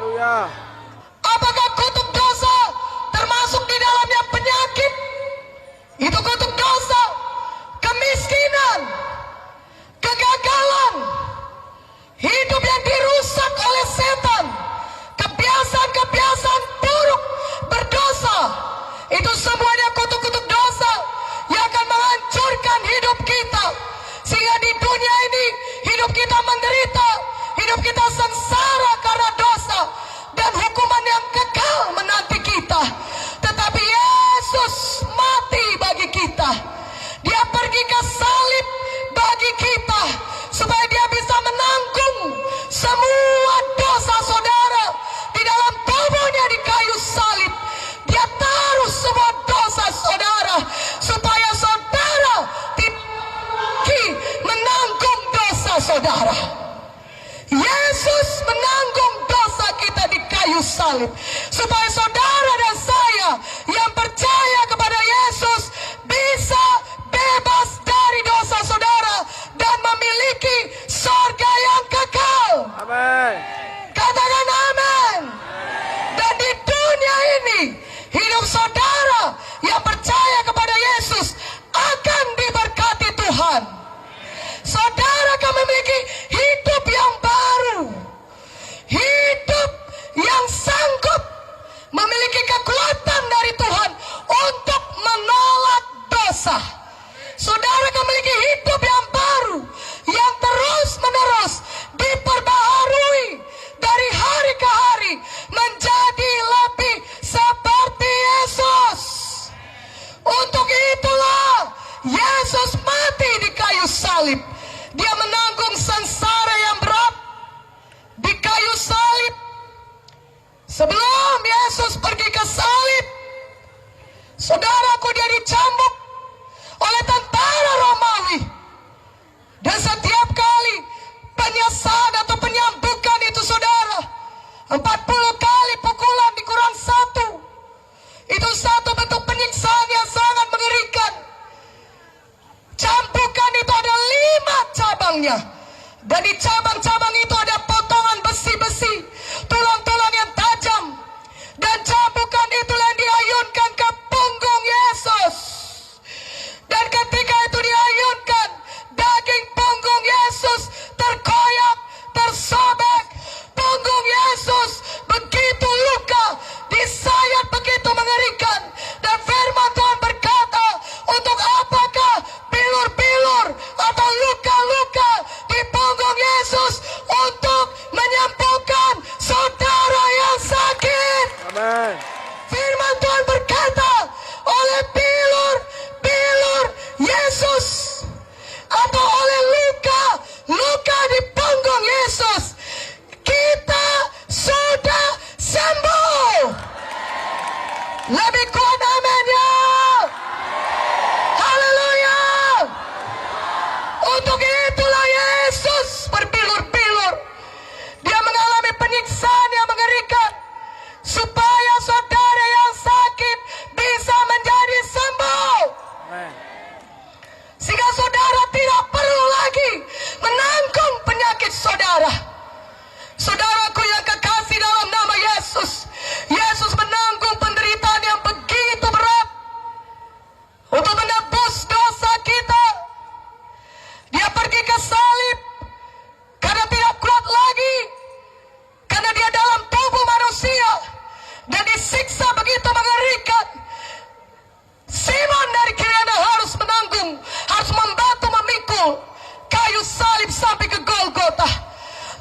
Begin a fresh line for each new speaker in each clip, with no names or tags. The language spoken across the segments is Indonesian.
Haleluya.
Apakah kutuk dosa termasuk di dalamnya penyakit? Itu kutuk dosa, kemiskinan, kegagalan, hidup yang dirusak oleh setan, kebiasaan-kebiasaan buruk, berdosa. Itu semuanya kutuk-kutuk dosa yang akan menghancurkan hidup kita. Sehingga di dunia ini hidup kita menderita, hidup kita sengsara karena dosa, dan hukuman yang kekal menanti kita. Tetapi Yesus mati bagi kita. Dia pergi ke salib bagi kita, supaya dia bisa menanggung semua dosa saudara di dalam tubuhnya di kayu salib. Dia taruh semua dosa saudara, supaya saudara tidak menanggung dosa saudara. Yesus menanggung dosa kita di kayu salib, supaya saudara dan saya yang percaya kepada Yesus bisa bebas dari dosa saudara dan memiliki surga yang kekal.
Amin.
Katakan amin. Dan di dunia ini hidup saudara yang percaya kepada Yesus akan diberkati Tuhan. Saudara akan memiliki hidup yang baru, hidup yang sanggup memiliki kekuatan dari Tuhan untuk menolak dosa. Saudara akan memiliki hidup yang baru, yang terus-menerus diperbaharui dari hari ke hari, menjadi lebih seperti Yesus. Untuk itulah Yesus mati di kayu salib. Dia menanggung sengsara yang berat di kayu salib. Sebelum Yesus pergi ke salib, saudaraku, dia dicambuk oleh tentara Romawi. Dan setiap kali penyesalan atau penyambukan itu saudara, 40 kali pukulan dikurang 1. Itu satu bentuk penyiksaan yang sangat mengerikan. Cambukan itu ada 5 cabangnya. Dan di cabang-cabang itu ada potongan besi-besi, tulang-tulang yang tajam. Dan cambukan itulah yang diayunkan ke punggung Yesus. Dan ketika itu diayunkan, daging punggung Yesus terkoyak, tersobek. Punggung Yesus begitu luka, disayat begitu mengerikan. Dan firman Tuhan berkata, untuk apakah bilur-bilur atau luka-luka di punggung Yesus? Untuk menyembuhkan saudara yang sakit.
Amin.
Firman Tuhan berkata, oleh bilur Yesus atau oleh luka di punggung Yesus, kita sudah sembuh. Lebih kuat amin ya. Haleluya. Untuk itulah Yesus berbilur-bilur. Dia mengalami penyiksaan yang mengerikan, supaya saudara yang sakit bisa menjadi sembuh.
Amin.
Sehingga saudara tidak perlu lagi menanggung penyakit saudara. Saudaraku yang kekasih dalam nama Yesus, Yesus menanggung penderitaan yang begitu berat untuk menebus dosa kita. Dia pergi ke salib karena tidak kuat lagi, karena dia dalam tubuh manusia dan disiksa begitu mengerikan. Simon dari Kirene harus menanggung, harus membantu memikul kayu salib sampai ke Golgota.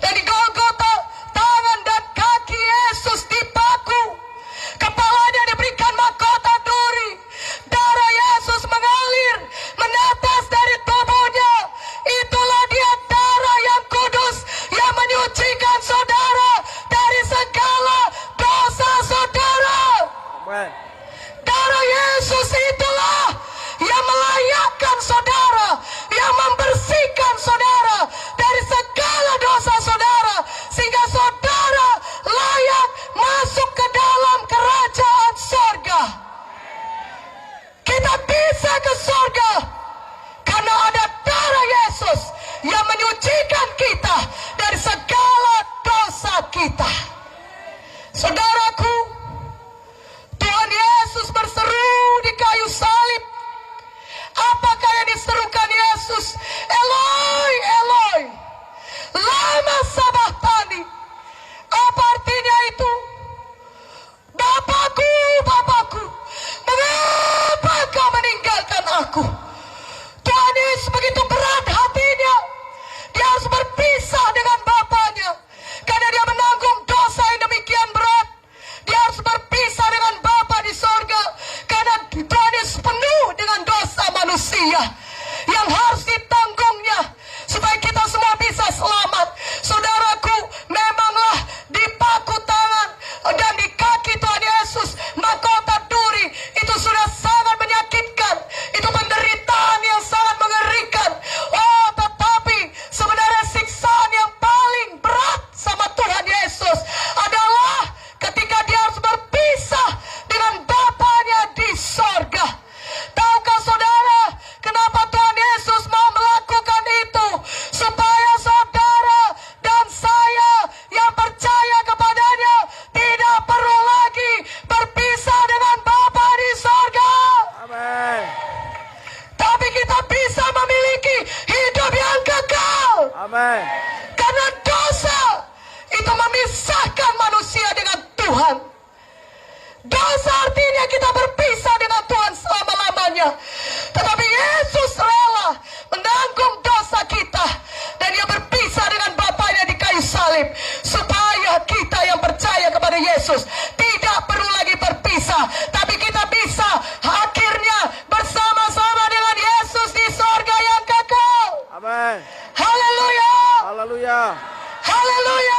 Dan di Golgota, tangan dan kaki Yesus dipaku, kepalanya diberikan mahkota duri, darah Yesus mengalir menetes dari tubuhnya. Itulah dia darah yang kudus yang menyucikan saudara dari segala dosa saudara.
Amin.
Darah Yesus itulah yang melayakkan saudara, yang membersihkan saudara dari segala dosa saudara, sehingga saudara layak masuk ke dalam kerajaan sorga. Kita bisa ke sorga karena ada darah Yesus yang menyucikan kita dari segala dosa kita. Saudaraku, Tuhan Yesus berseru di kayu salib. Apakah yang diserukan Yesus? Eloi, Eloi, lama sabachthani. Apa artinya itu? Bapakku, Bapakku, mengapa kau meninggalkan aku? Tuhan Yesus begitu berat hatinya. Dia harus berpisah dengan Bapaknya. Karena dia menanggung dosa yang demikian berat. Dia harus berpisah dengan Bapa di sorga. Karena Tuhan Yesus penuh dengan dosa manusia yang harus ditanggungnya supaya kita semua bisa selamat. Saudaraku, memanglah dipaku tangan dan di kaki Tuhan Yesus mahkota duri itu sudah sangat menyakitkan. Itu penderitaan yang sangat mengerikan. Oh, tetapi sebenarnya siksaan yang paling berat sama Tuhan Yesus adalah ketika dia harus berpisah dengan Bapaknya di sorga. Tahukah saudara kenapa Tuhan Yesus mau melakukan itu? Supaya saudara dan saya yang percaya kepadanya tidak perlu lagi berpisah dengan Bapa di sorga.
Amin.
Tapi kita bisa memiliki hidup yang kekal.
Amin.
Karena dosa itu memisahkan manusia dengan Tuhan. Dosa artinya kita berpisah dengan Tuhan selama-lamanya. Tetapi Yesus rela menanggung dosa kita. Dan dia berpisah dengan Bapaknya di kayu salib. Supaya kita yang percaya kepada Yesus tidak perlu lagi berpisah. Tapi kita bisa akhirnya bersama-sama dengan Yesus di sorga yang kekal.
Amin.
Haleluya.
Haleluya.
Haleluya.